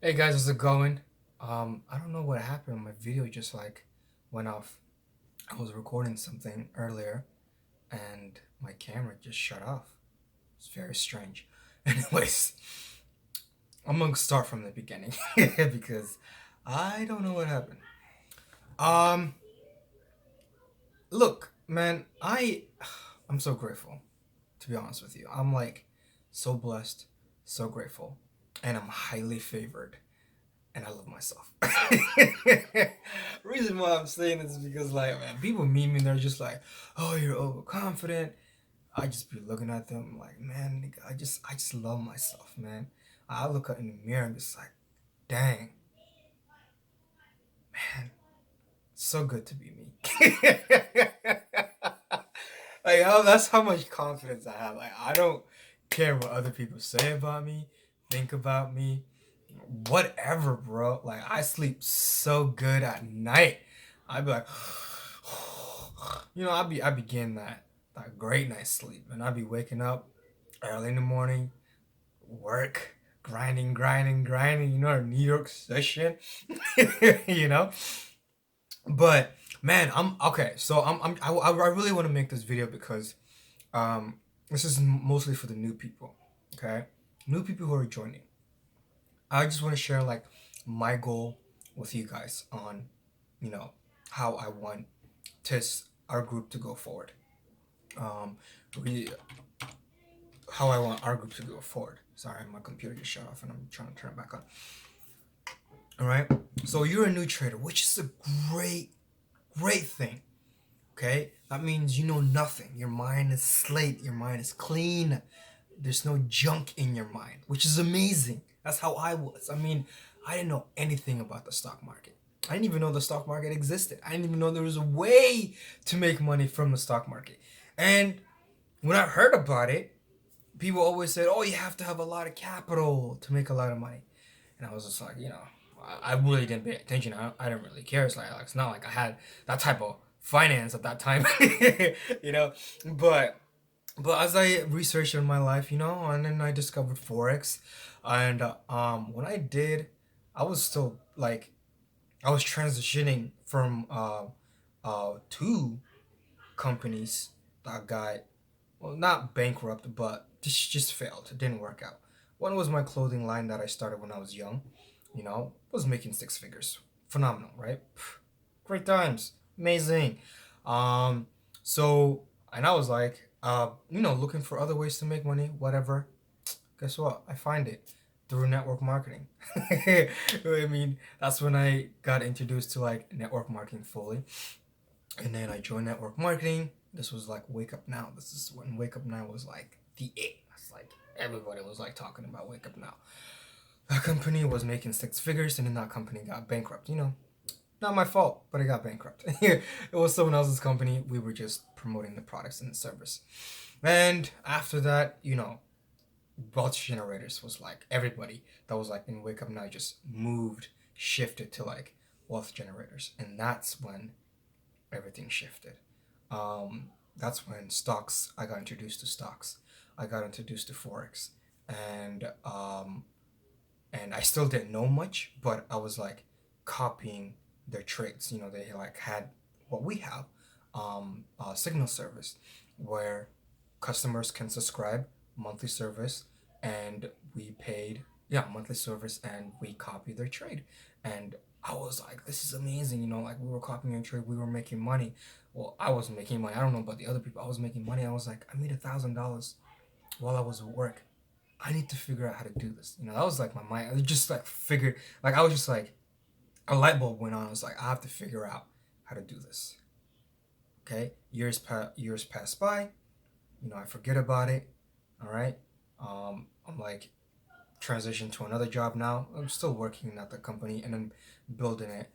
Hey guys, how's it going? I don't know what happened. My video just like went off. I was recording something earlier and my camera just shut off. It's very strange. Anyways, I'm gonna start from the beginning because I don't know what happened. Um, Look, man, I'm so grateful, to be honest with you. I'm like so blessed, so grateful, and I'm highly favored. And I love myself. Reason why I'm saying this is because like man, people meet me and they're just like, "Oh, you're overconfident." I just be looking at them like, man, nigga, I just love myself, man. I look in the mirror and just like, dang, man, so good to be me. Like that's how much confidence I have. Like I don't care what other people say about me, think about me, whatever, bro. Like I sleep so good at night. I'd be like, I be getting that great night's sleep, and I'd be waking up early in the morning, work, grinding. You know, a New York session. you know, but man, I'm okay. So I really want to make this video because this is mostly for the new people. Okay, new people who are joining. I just want to share like my goal with you guys on, you know, how I want our group to go forward. Um, we, how I want our group to go forward. Sorry, my computer just shut off and I'm trying to turn it back on. All right. So you're a new trader, which is a great thing. Okay, that means you know nothing. Your mind is slate. Your mind is clean. There's no junk in your mind, which is amazing. That's how I was. I mean, I didn't know anything about the stock market. I didn't even know the stock market existed. I didn't even know there was a way to make money from the stock market. And when I heard about it, people always said, "Oh, you have to have a lot of capital to make a lot of money." And I was just like, I really didn't pay attention. I didn't really care. It's not like I had that type of finance at that time, you know. But as I researched in my life, and then I discovered forex, and when I did, I was still like I was transitioning from two companies that got well not bankrupt, but just failed. It didn't work out. One was my clothing line that I started when I was young. Was making six figures. Phenomenal, right? Great times, amazing. Um, so and I was like, looking for other ways to make money, whatever. Guess what? I find it through network marketing. I mean, that's when I got introduced to like network marketing fully, and then I joined network marketing. This was like Wake Up Now. This is when Wake Up Now was like the it. It's like everybody was like talking about Wake Up Now. That company was making six figures, and then that company got bankrupt. Not my fault, but it got bankrupt. It was someone else's company. We were just promoting the products and the service. And after that, wealth generators was like everybody that was like in Wake Up Now just moved, shifted to like wealth generators. And that's when everything shifted. That's when I got introduced to stocks. I got introduced to Forex. And I still didn't know much, but I was like copying their trades. They like had what we have, a signal service where customers can subscribe monthly service, and we paid monthly service, and we copy their trade. And I was like, this is amazing. Like we were copying their trade, we were making money. Well, I was making money. I don't know about the other people. I was making money. I was like, I made $1,000 while I was at work. I need to figure out how to do this. That was like my mind. I just like figured, like I was just like a light bulb went on. I was like, I have to figure out how to do this. Okay, years pass by. I forget about it. All right. I'm like transition to another job now. I'm still working at the company and then building it.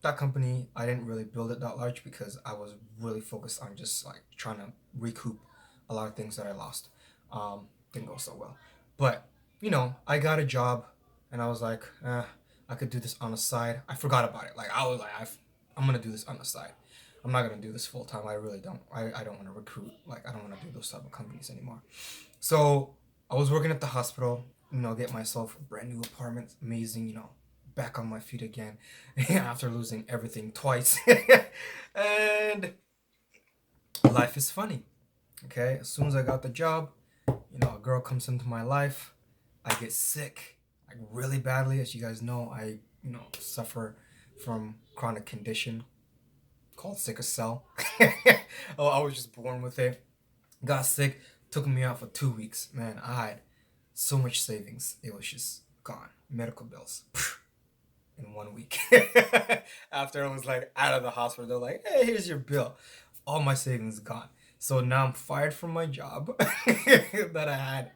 That company, I didn't really build it that large because I was really focused on just like trying to recoup a lot of things that I lost. Didn't go so well. But, I got a job and I was like, I could do this on the side. I forgot about it. Like, I was like, I'm going to do this on the side. I'm not going to do this full time. I really don't. I don't want to recruit. Like, I don't want to do those type of companies anymore. So I was working at the hospital. get myself a brand new apartment. Amazing, back on my feet again after losing everything twice. And life is funny. Okay, as soon as I got the job, a girl comes into my life. I get sick, like really badly. As you guys know, I suffer from chronic condition called sickle cell. Oh, I was just born with it. Got sick, took me out for 2 weeks. Man, I had so much savings. It was just gone. Medical bills in 1 week. After I was like out of the hospital, they're like, "Hey, here's your bill." All my savings gone. So now I'm fired from my job that I had,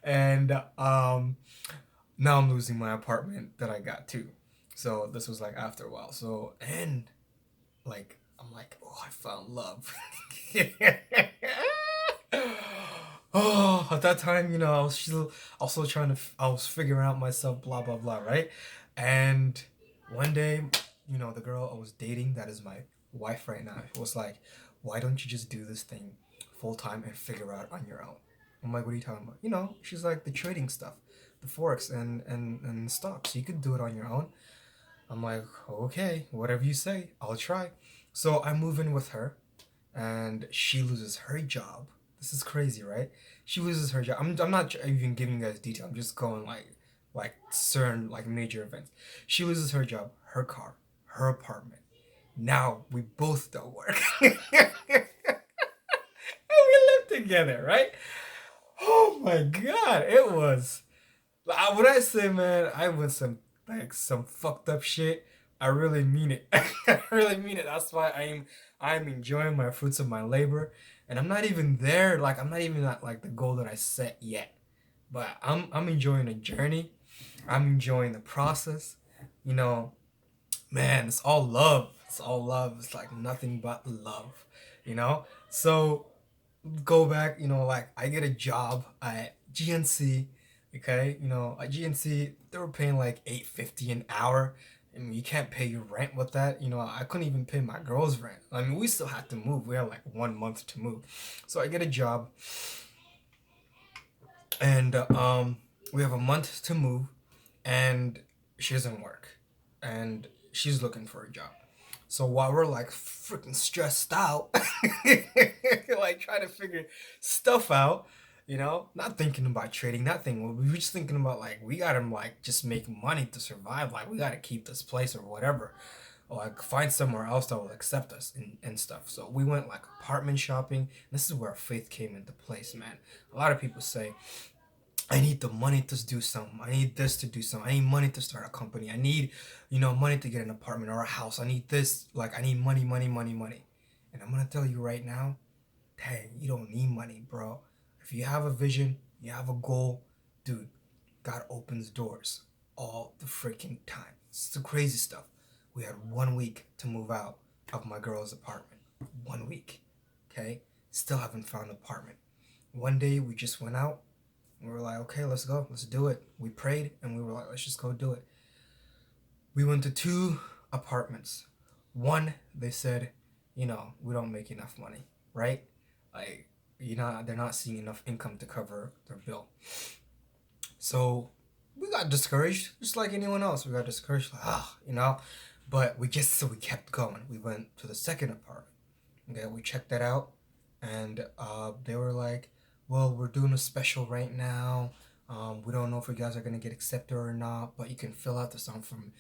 and now I'm losing my apartment that I got too. So this was like after a while. So and like I'm like, oh, I found love. Oh, at that time, I was still also trying to, I was figuring out myself, blah, blah, blah, right? And one day, the girl I was dating, that is my wife right now, was like, why don't you just do this thing full time and figure out on your own? I'm like, what are you talking about? She's like, the trading stuff, the forex and stocks. You could do it on your own. I'm like, okay, whatever you say, I'll try. So I move in with her, and she loses her job. This is crazy, right? She loses her job. I'm not even giving you guys detail. I'm just going like certain like major events. She loses her job, her car, her apartment. Now we both don't work. And we live together, right? Oh my god, it was. When I say, man, I went some fucked up shit. I really mean it. I really mean it. That's why I'm enjoying my fruits of my labor, and I'm not even there. Like I'm not even at like the goal that I set yet. But I'm enjoying the journey. I'm enjoying the process. You know, man, it's all love. It's all love. It's like nothing but love. So go back, like I get a job at GNC, okay? At GNC they were paying like 850 an hour. I mean, you can't pay your rent with that. I couldn't even pay my girl's rent. I mean, we still had to move. We had like 1 month to move. So I get a job, and we have a month to move, and she doesn't work, and she's looking for a job. So while we're like freaking stressed out, like trying to figure stuff out, not thinking about trading, nothing. We were just thinking about like we gotta like just make money to survive. Like we gotta keep this place or whatever, or like find somewhere else that will accept us and stuff. So we went like apartment shopping. This is where faith came into place, man. A lot of people say, I need the money to do something. I need this to do something. I need money to start a company. I need, money to get an apartment or a house. I need this. Like, I need money, money, money, money. And I'm going to tell you right now, dang, you don't need money, bro. If you have a vision, you have a goal, dude, God opens doors all the freaking time. It's the crazy stuff. We had 1 week to move out of my girl's apartment. 1 week. Okay? Still haven't found an apartment. One day we just went out. We were like, okay, let's go. Let's do it. We prayed and we were like, let's just go do it. We went to 2 apartments. One, they said, we don't make enough money, right? Like, they're not seeing enough income to cover their bill. So we got discouraged, just like anyone else. We got discouraged, like, but we kept going. We went to the second apartment. Okay, we checked that out, and they were like, well, we're doing a special right now. We don't know if you guys are gonna get accepted or not, but you can fill out this from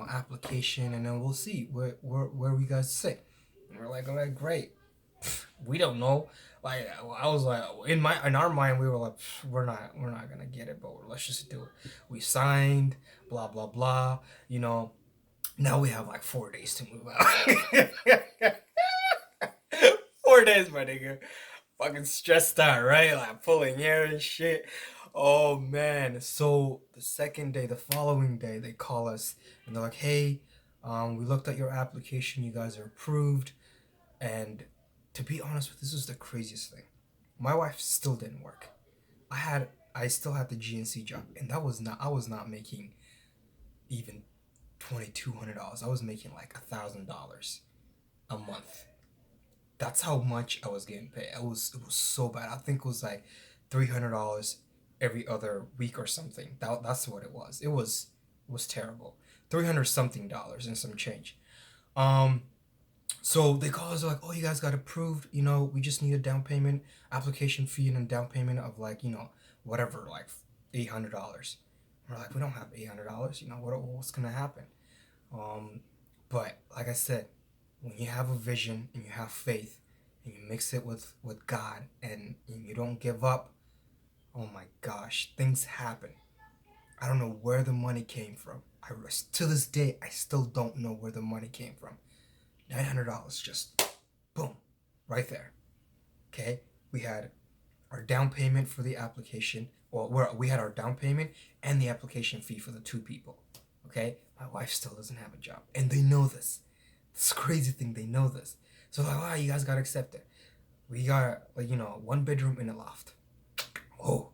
application, and then we'll see where we guys sit. And we're like, all right, great. We don't know. Like I was like in our mind, we were like, we're not gonna get it, but let's just do it. We signed, blah blah blah. Now we have like 4 days to move out. 4 days, my nigga. Fucking stressed out, right? Like pulling hair and shit. Oh man. So the second day, the following day, they call us and they're like, hey, we looked at your application, you guys are approved. And to be honest with you, this is the craziest thing. My wife still didn't work. I still had the GNC job, and I was not making even $2,200. I was making like $1,000 a month. That's how much I was getting paid. It was so bad. I think it was like $300 every other week or something. That's what it was. It was terrible. $300 something and some change. Um, so they call us like, oh, you guys got approved. We just need a down payment, application fee, and a down payment of like, whatever, like $800. We're like, we don't have $800. What's gonna happen? Um, but like I said, when you have a vision and you have faith and you mix it with God and you don't give up, oh my gosh, things happen. I don't know where the money came from. To this day, I still don't know where the money came from. $900 just boom, right there. Okay, we had our down payment for the application. Well, we had our down payment and the application fee for the two people. Okay, my wife still doesn't have a job, and they know this. This crazy thing, they know this. So like, wow, you guys gotta accept it. We got like 1 bedroom in a loft. Oh,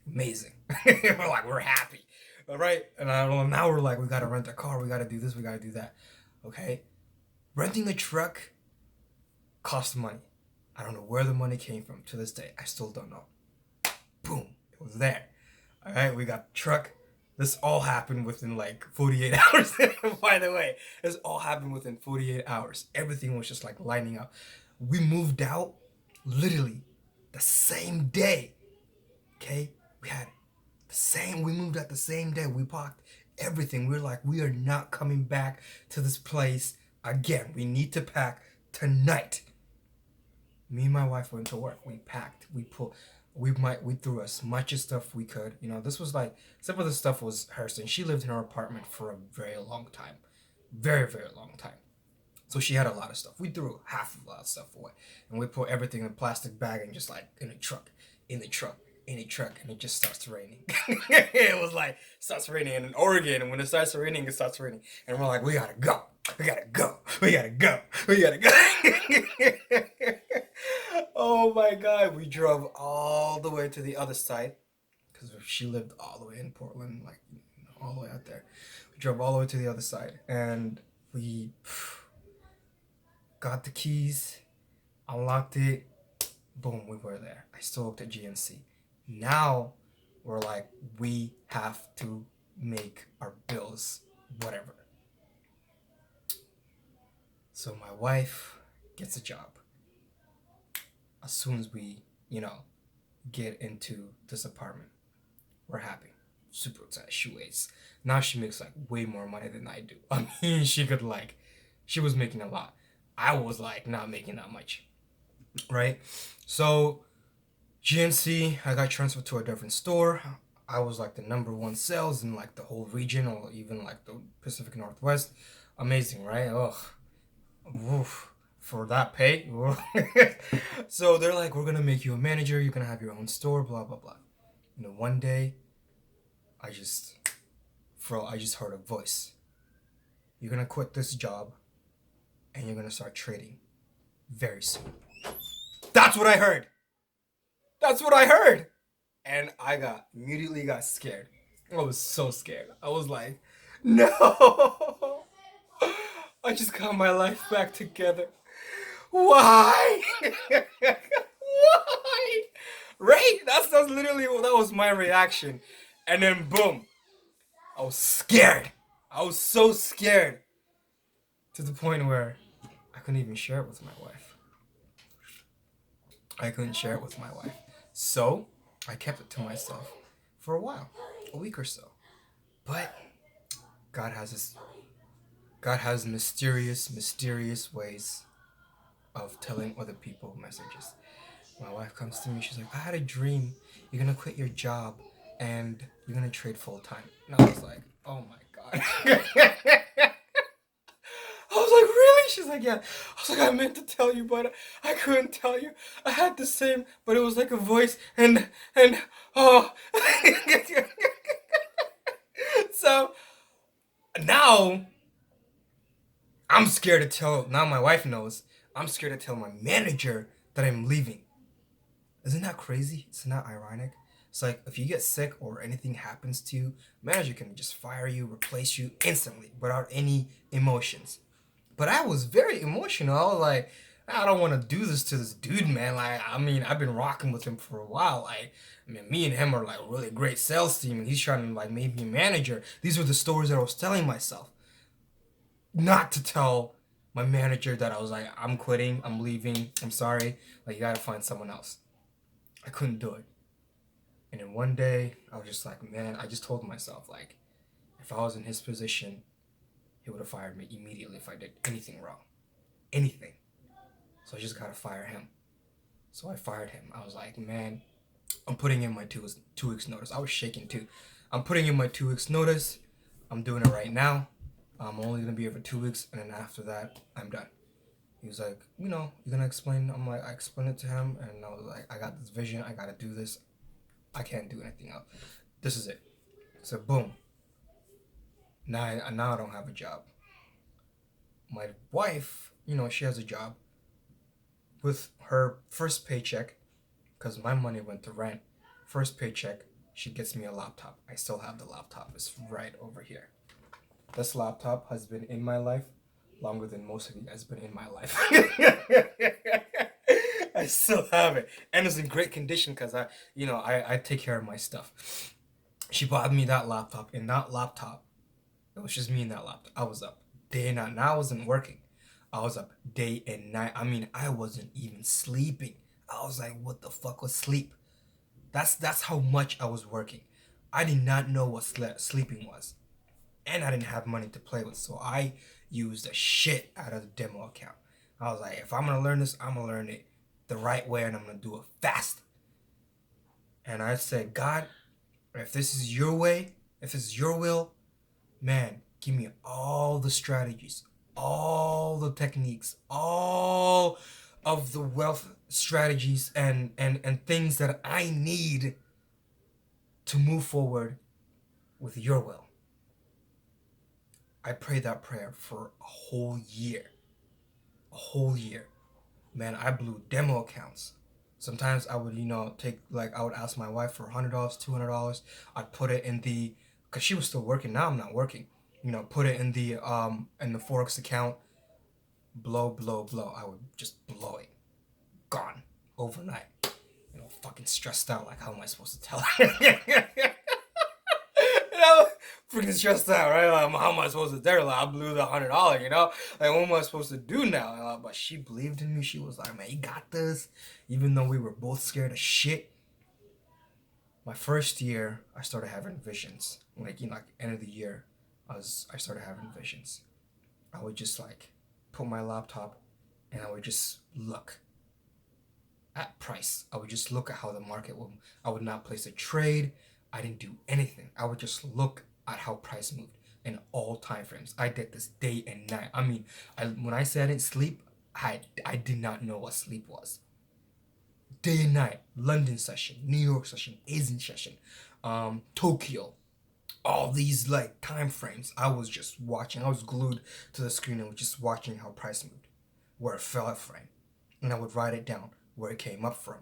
amazing. we're happy. All right, and now we're like, we gotta rent a car, we gotta do this, we gotta do that. Okay, renting a truck costs money. I don't know where the money came from. To this day, I still don't know. Boom, it was there. All right, we got the truck. This all happened within like 48 hours. By the way, this all happened within 48 hours. Everything was just like lining up. We moved out literally the same day. Okay, we moved out the same day. We packed everything. We're like, we are not coming back to this place again. We need to pack tonight. Me and my wife went to work. We packed. We threw as much as stuff we could. This was like, some of the stuff was hers, and she lived in her apartment for a very long time, very very long time. So she had a lot of stuff. We threw half of a lot of stuff away, and we put everything in a plastic bag and just like in a truck, in the truck, in a truck, and it just starts raining. It was like starts raining in Oregon, and when it starts raining, it starts raining, and we're like, we gotta go, we gotta go, we gotta go, we gotta go. Oh my God, we drove all the way to the other side because she lived all the way in Portland, like all the way out there. We drove all the way to the other side, and we got the keys, unlocked it, boom, we were there. I still looked at GNC. Now we're like, we have to make our bills, whatever. So my wife gets a job. As soon as we, get into this apartment, we're happy. Super excited. She waits. Now she makes like way more money than I do. I mean, she was making a lot. I was like not making that much. Right? So GNC, I got transferred to a different store. I was like the number one sales in like the whole region, or even like the Pacific Northwest. Amazing, right? Ugh. Oof. For that pay. So they're like, we're gonna make you a manager, you're gonna have your own store, blah blah blah. One day I just heard a voice. You're gonna quit this job and you're gonna start trading very soon. That's what I heard. That's what I heard. And I immediately got scared. I was so scared. I was like, no. I just got my life back together. Why? Why? Right? That's literally, that was my reaction. And then boom, I was scared. I was so scared to the point where I couldn't even share it with my wife. I couldn't share it with my wife. So I kept it to myself for a while, a week or so. But God has mysterious ways of telling other people messages. My wife comes to me, she's like, I had a dream. You're gonna quit your job and you're gonna trade full time. And I was like, oh my God. I was like, really? She's like, yeah. I was like, I meant to tell you, but I couldn't tell you. I had the same, but it was like a voice and oh. So now I'm scared to tell, now my wife knows, I'm scared to tell my manager that I'm leaving. Isn't that crazy? Isn't that ironic? It's like, if you get sick or anything happens to you, manager can just fire you, replace you instantly without any emotions. But I was very emotional. I was like, I don't want to do this to this dude, man. Like, I mean, I've been rocking with him for a while. Like, I mean, me and him are like a really great sales team, and he's trying to like make me a manager. These were the stories that I was telling myself, not to tell my manager that I was like, I'm quitting, I'm leaving, I'm sorry. Like, you gotta find someone else. I couldn't do it. And then one day, I was just like, man, I just told myself, like, if I was in his position, he would have fired me immediately if I did anything wrong. Anything. So I just gotta fire him. So I fired him. I was like, man, I'm putting in my 2 weeks notice. I was shaking too. I'm putting in my 2 weeks notice. I'm doing it right now. I'm only gonna be here for 2 weeks, and then after that, I'm done. He was like, you're gonna explain. I'm like, I explained it to him, and I was like, I got this vision. I gotta do this. I can't do anything else. This is it. So boom. Now I don't have a job. My wife, she has a job. With her first paycheck, because my money went to rent, first paycheck, she gets me a laptop. I still have the laptop. It's right over here. This laptop has been in my life longer than most of you guys been in my life. I still have it, and it's in great condition because I take care of my stuff. She bought me that laptop, and that laptop, it was just me and that laptop. I was up day and night. Now I wasn't working. I was up day and night. I mean, I wasn't even sleeping. I was like, what the fuck was sleep? That's how much I was working. I did not know what sleeping was. And I didn't have money to play with, so I used the shit out of the demo account. I was like, if I'm gonna learn this, I'm gonna learn it the right way, and I'm gonna do it fast. And I said, God, if this is your way, if this is your will, man, give me all the strategies, all the techniques, all of the wealth strategies and things that I need to move forward with your will. I prayed that prayer for a whole year. A whole year. Man, I blew demo accounts. Sometimes I would, I would ask my wife for $100, $200. I'd put it in because she was still working. Now I'm not working. Put it in the forex account. Blow, blow, blow. I would just blow it. Gone overnight. Fucking stressed out. Like, how am I supposed to tell her? Freaking stressed out, right? Like, how am I supposed to tell her? Like, I blew the $100. Like, what am I supposed to do now? But she believed in me. She was like, man, you got this. Even though we were both scared of shit. My first year, I started having visions. Like, end of the year, I started having visions. I would just put my laptop, and I would just look at price. I would just look at how the market will. I would not place a trade. I didn't do anything. I would just look at how price moved in all time frames. I did this day and night. I mean, when I said I didn't sleep, I did not know what sleep was. Day and night, London session, New York session, Asian session, Tokyo, all these time frames. I was just watching. I was glued to the screen and was just watching how price moved, where it fell at frame, and I would write it down where it came up from.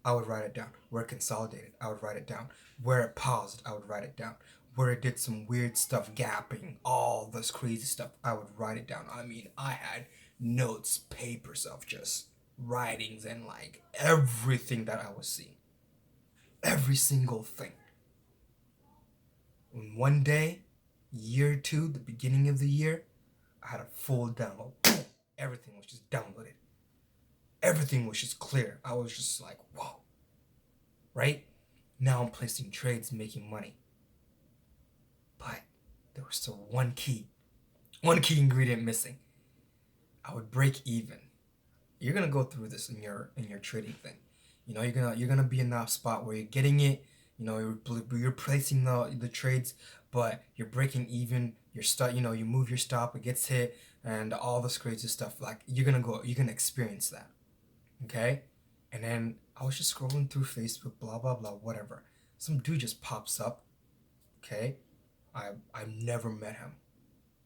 I would write it down where it consolidated. I would write it down where it paused. I would write it down where it did some weird stuff, gapping, all this crazy stuff. I would write it down. I mean, I had notes, papers of just writings and everything that I was seeing. Every single thing. And one day, year two, the beginning of the year, I had a full download. Everything was just downloaded. Everything was just clear. I was just like, whoa. Right? Now I'm placing trades, making money. But there was still one key ingredient missing. I would break even. You're gonna go through this in your trading thing. You're gonna be in that spot where you're getting it. You're placing the trades, but you're breaking even. You move your stop, it gets hit, and all this crazy stuff. You're gonna experience that. Okay? And then I was just scrolling through Facebook, blah blah blah, whatever. Some dude just pops up. Okay? I've never met him.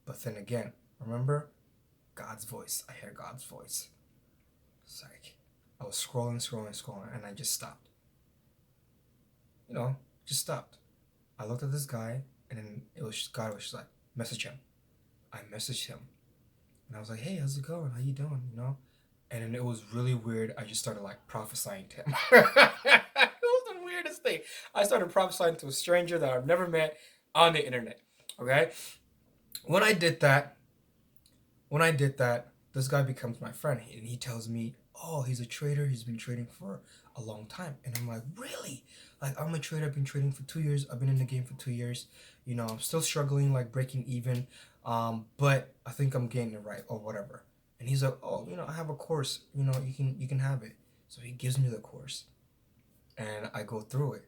But then again, remember? God's voice. I hear God's voice. It's like I was scrolling, and I just stopped. Just stopped. I looked at this guy, and then God was just like, message him. I messaged him, and I was like, hey, how's it going? How you doing? And then it was really weird. I just started like prophesying to him. It was the weirdest thing. I started prophesying to a stranger that I've never met on the internet. Okay. When I did that, this guy becomes my friend, and he tells me, "Oh, he's a trader. He's been trading for a long time." And I'm like, "Really? Like, I'm a trader. I've been trading for 2 years. I've been in the game for 2 years. You know, I'm still struggling, like breaking even. But I think I'm getting it right, or whatever." And he's like, "Oh, I have a course. You can have it." So he gives me the course, and I go through it.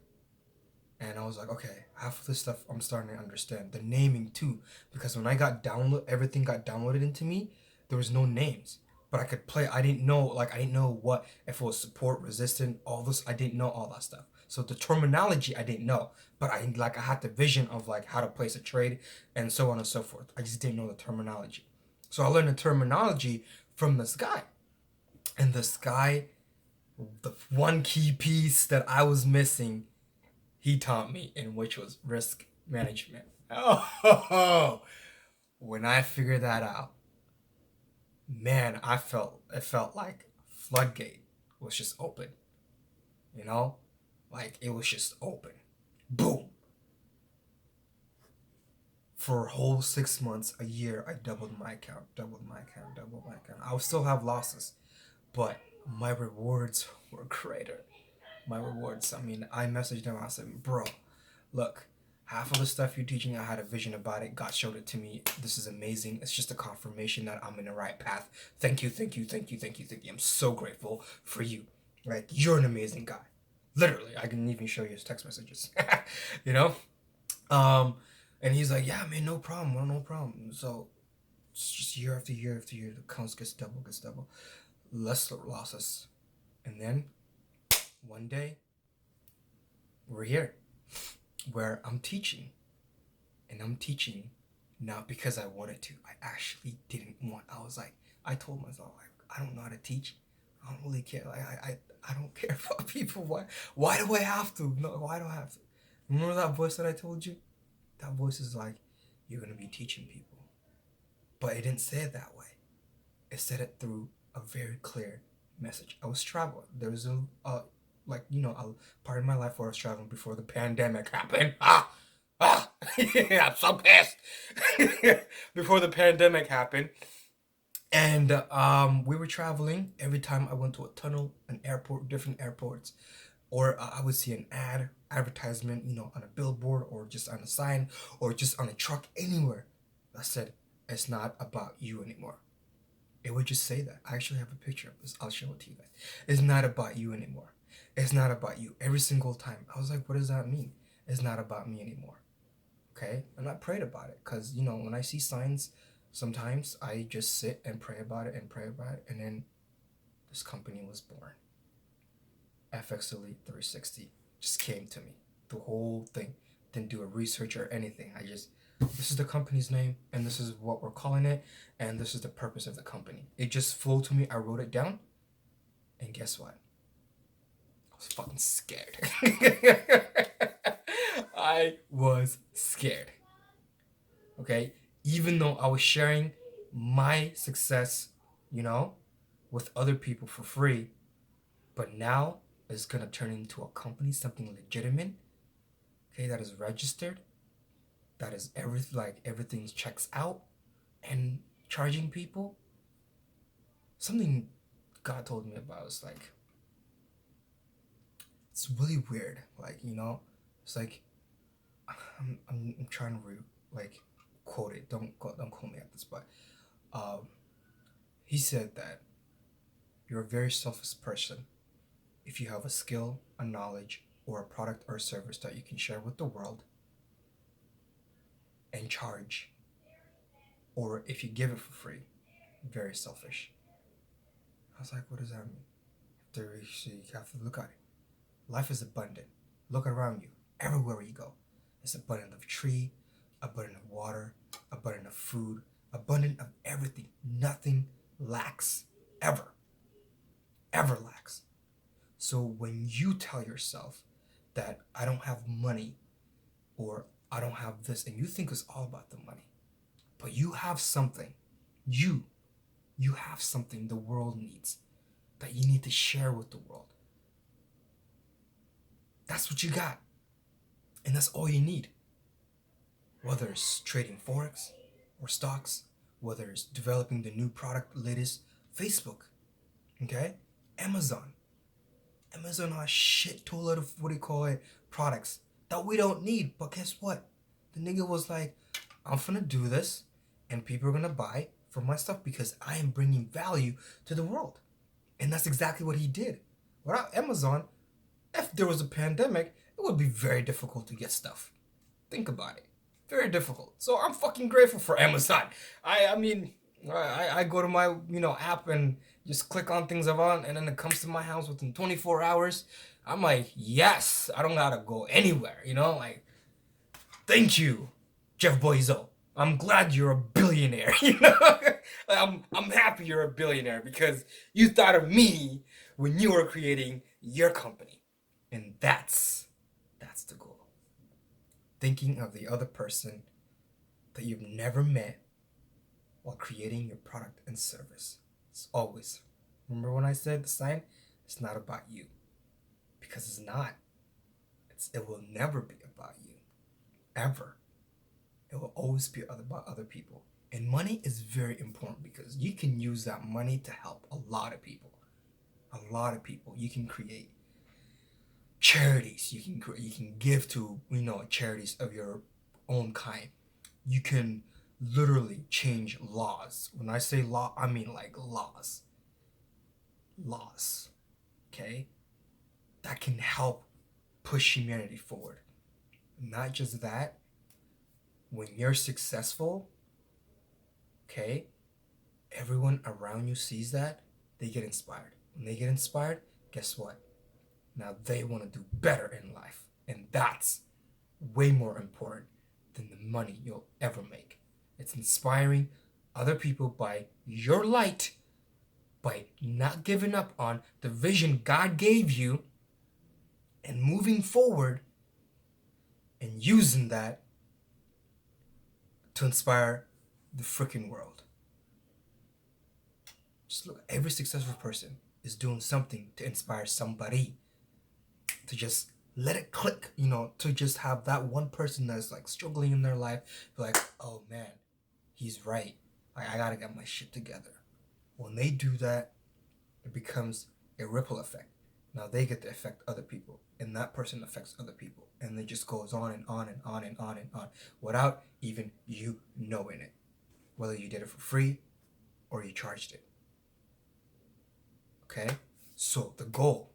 And I was like, okay, half of this stuff I'm starting to understand. The naming too, because when I got everything got downloaded into me, there was no names. But I could play. I didn't know what if it was support, resistant, all this. I didn't know all that stuff. So the terminology I didn't know, but I had the vision of like how to place a trade and so on and so forth. I just didn't know the terminology. So I learned the terminology from this guy, and this guy, the one key piece that I was missing, he taught me, in which was risk management. Oh, when I figured that out, man, it felt like floodgate was just open, you know, like it was just open, boom. For a whole 6 months, a year, I doubled my account, doubled my account, doubled my account. I would still have losses, but my rewards were greater. My rewards. I mean, I messaged him. I said, "Bro, look, half of the stuff you're teaching, I had a vision about it. God showed it to me. This is amazing. It's just a confirmation that I'm in the right path. Thank you, thank you, thank you, thank you, thank you. I'm so grateful for you. Like, you're an amazing guy. Literally, I can even show you his text messages. you know? Um, and he's like, yeah, man, no problem, no problem. So it's just year after year after year, the counts gets double. Less losses. And then one day, we're here where I'm teaching. And I'm teaching not because I wanted to. I actually didn't want. I was like, I told myself, like, I don't know how to teach. I don't really care. Like, I don't care about people. Why do I have to? No, why do I have to? Remember that voice that I told you? That voice is like, you're gonna be teaching people. But it didn't say it that way. It said it through a very clear message. I was traveling. There was a part of my life where I was traveling before the pandemic happened. Yeah, I'm so pissed. Before the pandemic happened, and we were traveling. Every time I went to a tunnel, an airport, different airports, or I would see an advertisement, on a billboard or just on a sign or just on a truck anywhere that said, "It's not about you anymore." It would just say that. I actually have a picture of this. I'll show it to you guys. It's not about you anymore. It's not about you. Every single time. I was like, what does that mean? It's not about me anymore. Okay? And I prayed about it. Because, when I see signs, sometimes I just sit and pray about it and pray about it. And then this company was born. FX Elite 360 just came to me. The whole thing. Didn't do a research or anything. This is the company's name, and this is what we're calling it, and this is the purpose of the company. It just flew to me. I wrote it down, and guess what? I was fucking scared. I was scared. Okay? Even though I was sharing my success, with other people for free, but now it's gonna turn into a company, something legitimate, okay, that is registered, that is everything checks out, and charging people. Something God told me about is like, it's really weird. It's like I'm trying to quote it. Don't quote me at this, but he said that you're a very selfish person if you have a skill, a knowledge, or a product or service that you can share with the world and charge, or if you give it for free. Very selfish. I was like, what does that mean? You have to look at it. Life is abundant. Look around you. Everywhere you go, it's abundant of tree, abundant of water, abundant of food, abundant of everything. Nothing lacks. Ever. Ever lacks. So when you tell yourself that I don't have money, or I don't have this, and you think it's all about the money, but you have something. You have something the world needs. that you need to share with the world. That's what you got. And that's all you need. Whether it's trading forex or stocks, whether it's developing the new product, latest Facebook, okay? Amazon. Amazon has shit tool of products that we don't need. But guess what? The nigga was like, I'm finna do this and people are gonna buy for my stuff because I am bringing value to the world. And that's exactly what he did. Without Amazon, if there was a pandemic, it would be very difficult to get stuff. Think about it. Very difficult. So I'm fucking grateful for Amazon. I mean, I go to my app and just click on things I want, and then it comes to my house within 24 hours. I'm like, yes, I don't gotta go anywhere. Like, thank you, Jeff Bezos. I'm glad you're a billionaire. I'm happy you're a billionaire because you thought of me when you were creating your company, and that's the goal. Thinking of the other person that you've never met while creating your product and service. It's always, remember when I said the sign? It's not about you. Because it's not. It will never be about you. Ever. It will always be about other people. And money is very important because you can use that money to help a lot of people. A lot of people. You can create charities. You can give to charities of your own kind. You can literally change laws. When I say law, I mean like laws. Okay? That can help push humanity forward. Not just that, when you're successful, okay, everyone around you sees that, they get inspired. When they get inspired, guess what? Now they want to do better in life. And that's way more important than the money you'll ever make. It's inspiring other people by your light, by not giving up on the vision God gave you and moving forward and using that to inspire the freaking world. Just look, every successful person is doing something to inspire somebody. To just let it click, to just have that one person that's like struggling in their life, be like, oh man, he's right. I gotta get my shit together. When they do that, it becomes a ripple effect. Now they get to affect other people, and that person affects other people, and it just goes on and on and on and on and on without even you knowing it. Whether you did it for free or you charged it. Okay? So the goal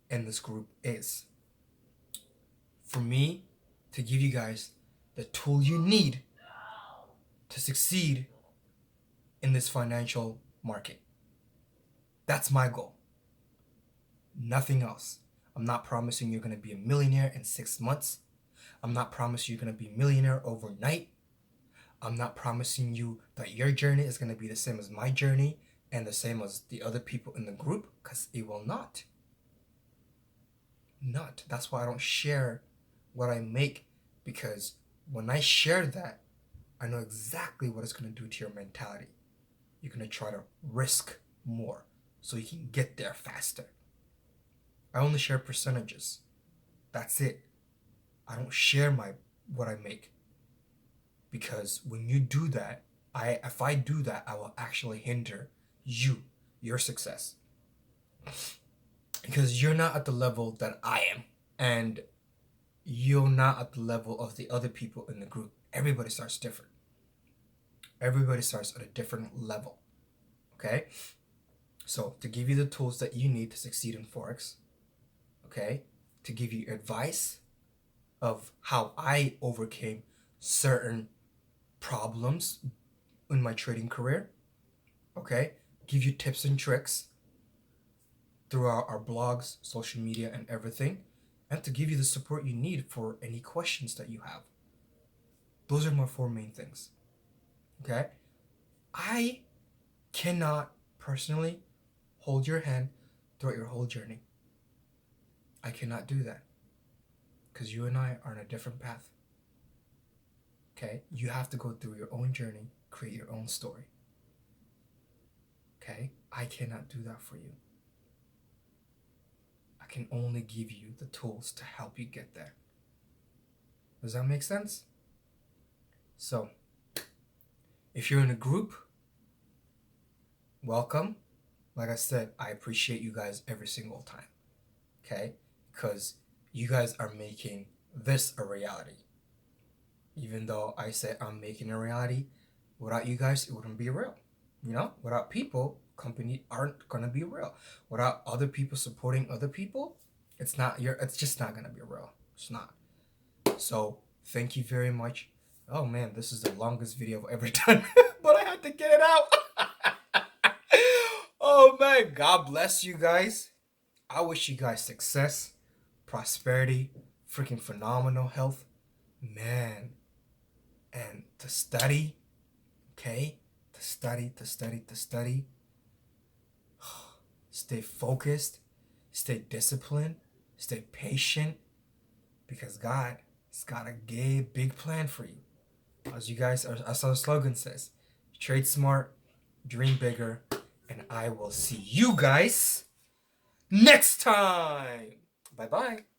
in this group is for me to give you guys the tool you need to succeed in this financial market. That's my goal. Nothing else. I'm not promising you're going to be a millionaire in 6 months. I'm not promising you're going to be a millionaire overnight. I'm not promising you that your journey is going to be the same as my journey and the same as the other people in the group, because it will not. That's why I don't share what I make, because when I share that, I know exactly what it's going to do to your mentality. You're going to try to risk more so you can get there faster. I only share percentages. That's it. I don't share what I make, because when you do that, if I do that, I will actually hinder your success. Because you're not at the level that I am, and you're not at the level of the other people in the group. Everybody starts different. Everybody starts at a different level. Okay? So, to give you the tools that you need to succeed in Forex, okay? To give you advice of how I overcame certain problems in my trading career, okay? Give you tips and tricks through our blogs, social media, and everything, and to give you the support you need for any questions that you have. Those are my 4 main things. Okay? I cannot personally hold your hand throughout your whole journey. I cannot do that, because you and I are on a different path. Okay? You have to go through your own journey, create your own story. Okay? I cannot do that for you. I can only give you the tools to help you get there. Does that make sense? So, if you're in a group, welcome. Like I said, I appreciate you guys every single time. Okay? Because you guys are making this a reality. Even though I said I'm making a reality, without you guys, it wouldn't be real. You know, without people, companies aren't gonna be real. Without other people supporting other people, it's just not gonna be real. It's not. So thank you very much. Oh man, this is the longest video I've ever done, but I had to get it out. Oh man, God bless you guys. I wish you guys success, prosperity, freaking phenomenal health, man, and to study, okay? To study, to study, to study. Stay focused, stay disciplined, stay patient, because God has got a big plan for you. As our slogan says, trade smart, dream bigger, and I will see you guys next time. Bye bye.